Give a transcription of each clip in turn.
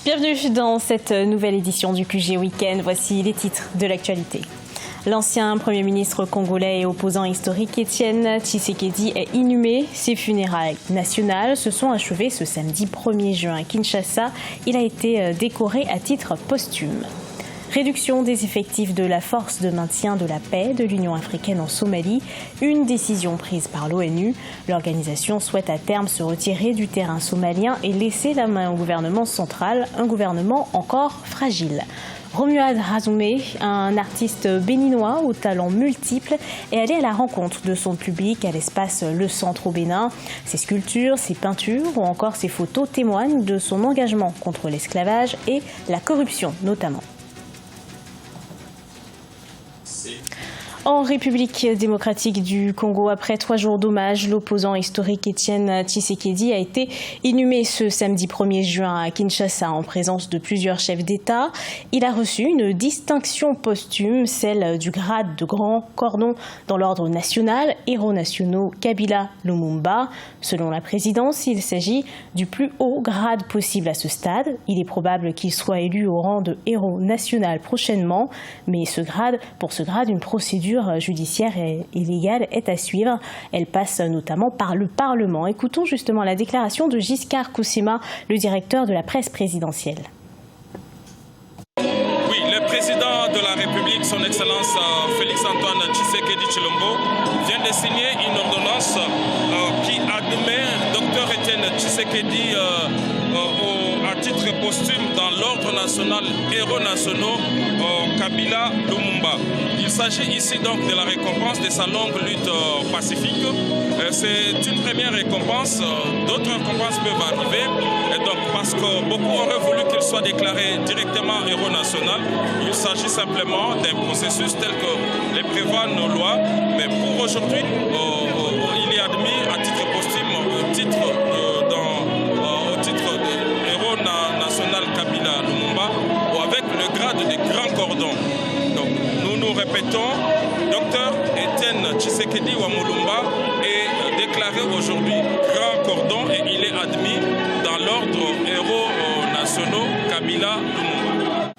Bienvenue dans cette nouvelle édition du QG Week-end. Voici les titres de l'actualité. L'ancien Premier ministre congolais et opposant historique Étienne Tshisekedi est inhumé. Ses funérailles nationales se sont achevées ce samedi 1er juin à Kinshasa. Il a été décoré à titre posthume. Réduction des effectifs de la force de maintien de la paix de l'Union africaine en Somalie, une décision prise par l'ONU. L'organisation souhaite à terme se retirer du terrain somalien et laisser la main au gouvernement central, un gouvernement encore fragile. Romuald Razoumé, un artiste béninois aux talents multiples, est allé à la rencontre de son public à l'espace Le Centre au Bénin. Ses sculptures, ses peintures ou encore ses photos témoignent de son engagement contre l'esclavage et la corruption notamment. En République démocratique du Congo, après 3 jours d'hommage, l'opposant historique Étienne Tshisekedi a été inhumé ce samedi 1er juin à Kinshasa en présence de plusieurs chefs d'État. Il a reçu une distinction posthume, celle du grade de grand cordon dans l'ordre national, héros nationaux Kabila Lumumba. Selon la présidence, il s'agit du plus haut grade possible à ce stade. Il est probable qu'il soit élu au rang de héros national prochainement, mais pour ce grade, une procédure judiciaire et légale est à suivre. Elle passe notamment par le Parlement. Écoutons justement la déclaration de Giscard Koussima, le directeur de la presse présidentielle. Oui, le président de la République, son Excellence Félix-Antoine Tshisekedi Tshilombo, vient de signer une ordonnance qui admet Dr Étienne Tshisekedi à titre posthume dans l'ordre national héros nationaux Kabila Lumumba. Il s'agit ici donc de la récompense de sa longue lutte pacifique. C'est une première récompense, d'autres récompenses peuvent arriver. Et donc, parce que beaucoup auraient voulu qu'il soit déclaré directement héros national, il s'agit simplement d'un processus tel que les prévoient nos lois. Mais pour aujourd'hui, il est admis à titre posthume, au titre de héros national Kabila Lumumba, ou avec le grade de grand cordon. Donc, nous répétons, Dr Étienne Tshisekedi Wamulumba est déclaré aujourd'hui grand cordon et il est admis dans l'ordre héros nationaux Kabila Lumumba.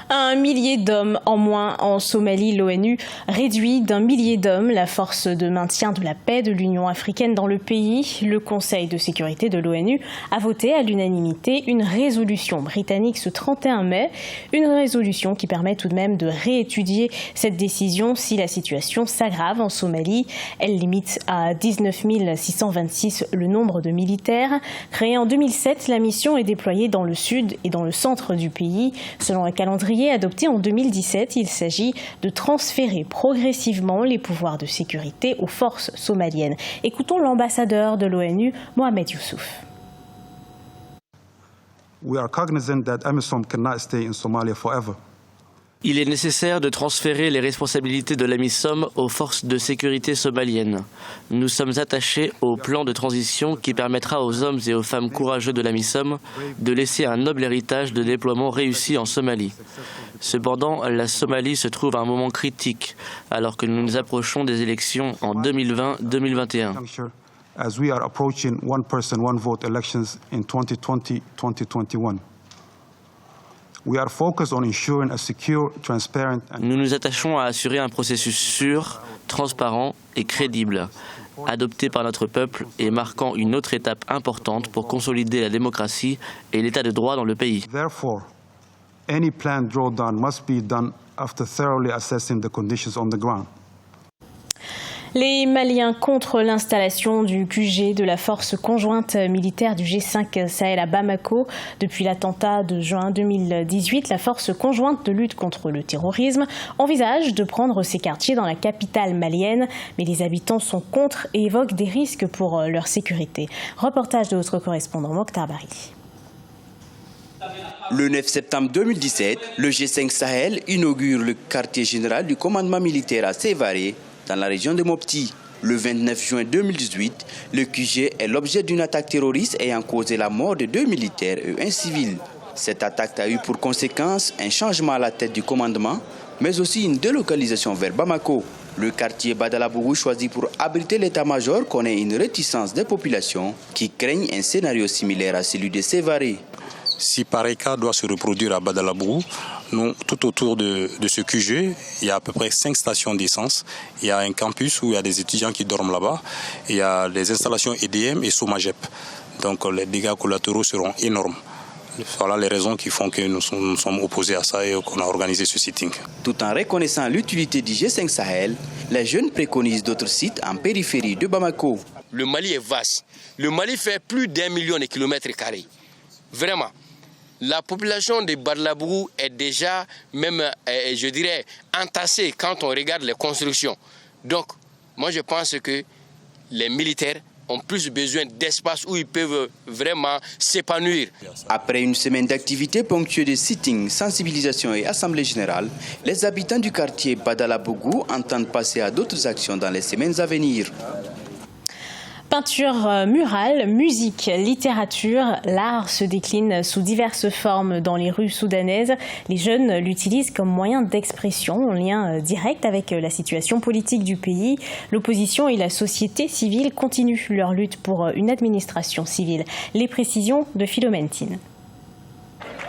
1 millier d'hommes en moins en Somalie. L'ONU réduit d'1 millier d'hommes la force de maintien de la paix de l'Union africaine dans le pays. Le Conseil de sécurité de l'ONU a voté à l'unanimité une résolution britannique ce 31 mai. Une résolution qui permet tout de même de réétudier cette décision si la situation s'aggrave en Somalie. Elle limite à 19 626 le nombre de militaires. Créée en 2007, la mission est déployée dans le sud et dans le centre du pays. Selon un calendrier adopté en 2017, il s'agit de transférer progressivement les pouvoirs de sécurité aux forces somaliennes. Écoutons l'ambassadeur de l'ONU, Mohamed Youssouf. We are cognizant that AMISOM cannot stay in Somalia forever. Il est nécessaire de transférer les responsabilités de l'AMISOM aux forces de sécurité somaliennes. Nous sommes attachés au plan de transition qui permettra aux hommes et aux femmes courageux de l'AMISOM de laisser un noble héritage de déploiement réussi en Somalie. Cependant, la Somalie se trouve à un moment critique alors que nous nous approchons des élections en 2020-2021. As we are approaching one person, one vote elections in 2020-2021. Nous nous attachons à assurer un processus sûr, transparent et crédible, adopté par notre peuple et marquant une autre étape importante pour consolider la démocratie et l'état de droit dans le pays. Therefore, any planned drawdown must be done after thoroughly assessing the conditions on the ground. Les Maliens contre l'installation du QG de la force conjointe militaire du G5 Sahel à Bamako. Depuis l'attentat de juin 2018, la force conjointe de lutte contre le terrorisme envisage de prendre ses quartiers dans la capitale malienne. Mais les habitants sont contre et évoquent des risques pour leur sécurité. Reportage de notre correspondant Mokhtar Bari. Le 9 septembre 2017, le G5 Sahel inaugure le quartier général du commandement militaire à Sévaré, dans la région de Mopti. Le 29 juin 2018, le QG est l'objet d'une attaque terroriste ayant causé la mort de 2 militaires et un civil. Cette attaque a eu pour conséquence un changement à la tête du commandement, mais aussi une délocalisation vers Bamako. Le quartier Badalabougou choisi pour abriter l'état-major connaît une réticence des populations qui craignent un scénario similaire à celui de Sévaré. Si pareil cas doit se reproduire à Badalabougou, nous, tout autour de ce QG, il y a à peu près 5 stations d'essence. Il y a un campus où il y a des étudiants qui dorment là-bas. Il y a des installations EDM et Somagep. Donc les dégâts collatéraux seront énormes. Voilà les raisons qui font que nous sommes opposés à ça et qu'on a organisé ce sitting. Tout en reconnaissant l'utilité du G5 Sahel, les jeunes préconisent d'autres sites en périphérie de Bamako. Le Mali est vaste. Le Mali fait plus d'1 million de kilomètres carrés. Vraiment. La population de Badalabougou est déjà, même, je dirais, entassée quand on regarde les constructions. Donc, moi je pense que les militaires ont plus besoin d'espace où ils peuvent vraiment s'épanouir. Après une semaine d'activités ponctuée de sittings, sensibilisation et assemblée générale, les habitants du quartier Badalabougou entendent passer à d'autres actions dans les semaines à venir. Peinture murale, musique, littérature, l'art se décline sous diverses formes dans les rues soudanaises. Les jeunes l'utilisent comme moyen d'expression en lien direct avec la situation politique du pays. L'opposition et la société civile continuent leur lutte pour une administration civile. Les précisions de Philomène Tine.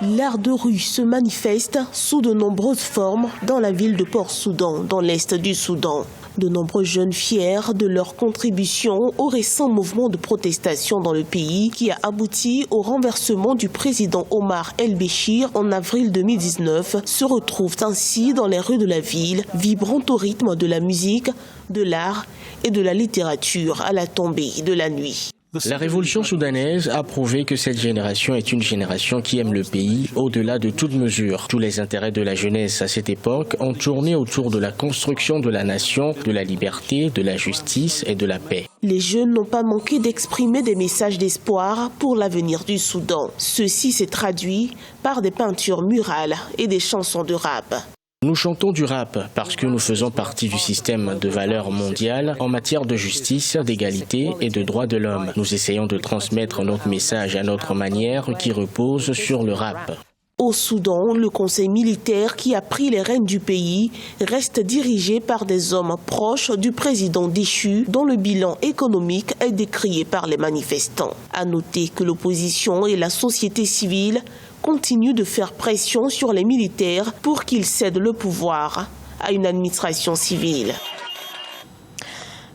L'art de rue se manifeste sous de nombreuses formes dans la ville de Port-Soudan, dans l'est du Soudan. De nombreux jeunes fiers de leur contribution au récent mouvement de protestation dans le pays qui a abouti au renversement du président Omar El-Béchir en avril 2019 se retrouvent ainsi dans les rues de la ville, vibrant au rythme de la musique, de l'art et de la littérature à la tombée de la nuit. La révolution soudanaise a prouvé que cette génération est une génération qui aime le pays au-delà de toute mesure. Tous les intérêts de la jeunesse à cette époque ont tourné autour de la construction de la nation, de la liberté, de la justice et de la paix. Les jeunes n'ont pas manqué d'exprimer des messages d'espoir pour l'avenir du Soudan. Ceci s'est traduit par des peintures murales et des chansons de rap. Nous chantons du rap parce que nous faisons partie du système de valeurs mondiales en matière de justice, d'égalité et de droits de l'homme. Nous essayons de transmettre notre message à notre manière qui repose sur le rap. Au Soudan, le conseil militaire qui a pris les rênes du pays reste dirigé par des hommes proches du président déchu dont le bilan économique est décrié par les manifestants. À noter que l'opposition et la société civile continuent de faire pression sur les militaires pour qu'ils cèdent le pouvoir à une administration civile.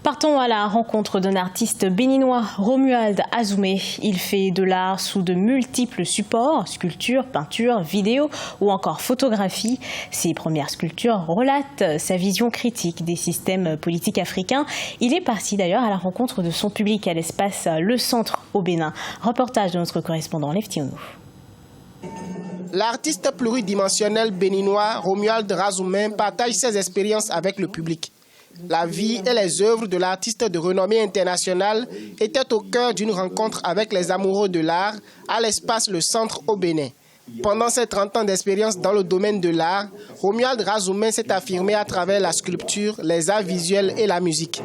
Partons à la rencontre d'un artiste béninois, Romuald Azoumé. Il fait de l'art sous de multiples supports, sculpture, peinture, vidéo ou encore photographie. Ses premières sculptures relatent sa vision critique des systèmes politiques africains. Il est parti d'ailleurs à la rencontre de son public à l'espace Le Centre au Bénin. Reportage de notre correspondant Leftionou. L'artiste pluridimensionnel béninois Romuald Azoumé partage ses expériences avec le public. La vie et les œuvres de l'artiste de renommée internationale étaient au cœur d'une rencontre avec les amoureux de l'art à l'espace Le Centre au Bénin. Pendant ses 30 ans d'expérience dans le domaine de l'art, Romuald Azoumé s'est affirmé à travers la sculpture, les arts visuels et la musique.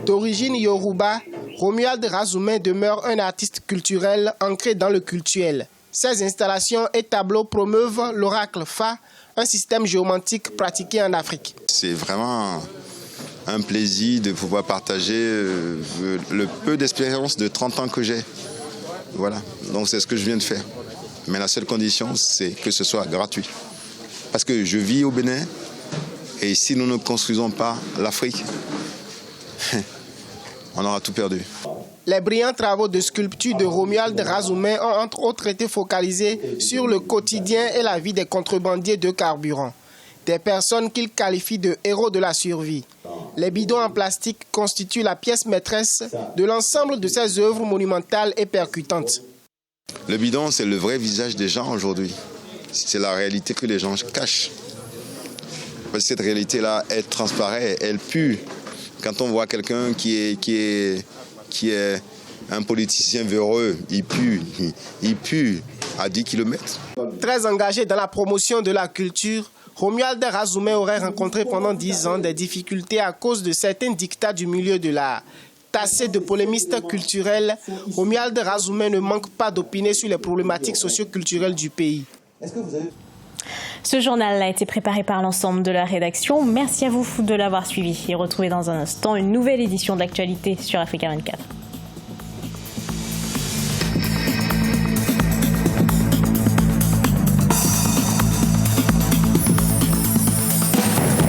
D'origine yoruba, Romuald Azoumé demeure un artiste culturel ancré dans le cultuel. Ses installations et tableaux promeuvent l'oracle Fa, un système géomantique pratiqué en Afrique. C'est vraiment un plaisir de pouvoir partager le peu d'expérience de 30 ans que j'ai. Voilà, donc c'est ce que je viens de faire. Mais la seule condition, c'est que ce soit gratuit. Parce que je vis au Bénin, et si nous ne construisons pas l'Afrique, on aura tout perdu. Les brillants travaux de sculpture de Romuald Azoumé ont entre autres été focalisés sur le quotidien et la vie des contrebandiers de carburant. Des personnes qu'il qualifie de héros de la survie. Les bidons en plastique constituent la pièce maîtresse de l'ensemble de ses œuvres monumentales et percutantes. Le bidon, c'est le vrai visage des gens aujourd'hui. C'est la réalité que les gens cachent. Parce que cette réalité-là, elle transparaît, elle pue. Quand on voit quelqu'un qui est un politicien véreux, il pue à 10 km. Très engagé dans la promotion de la culture, Romuald Azoumé aurait rencontré pendant 10 ans des difficultés à cause de certains dictats du milieu de l'art. Tassé de polémiste culturel, Romuald Azoumé ne manque pas d'opiner sur les problématiques socio-culturelles du pays. Ce journal a été préparé par l'ensemble de la rédaction. Merci à vous de l'avoir suivi et retrouvez dans un instant une nouvelle édition de l'actualité sur Africa 24.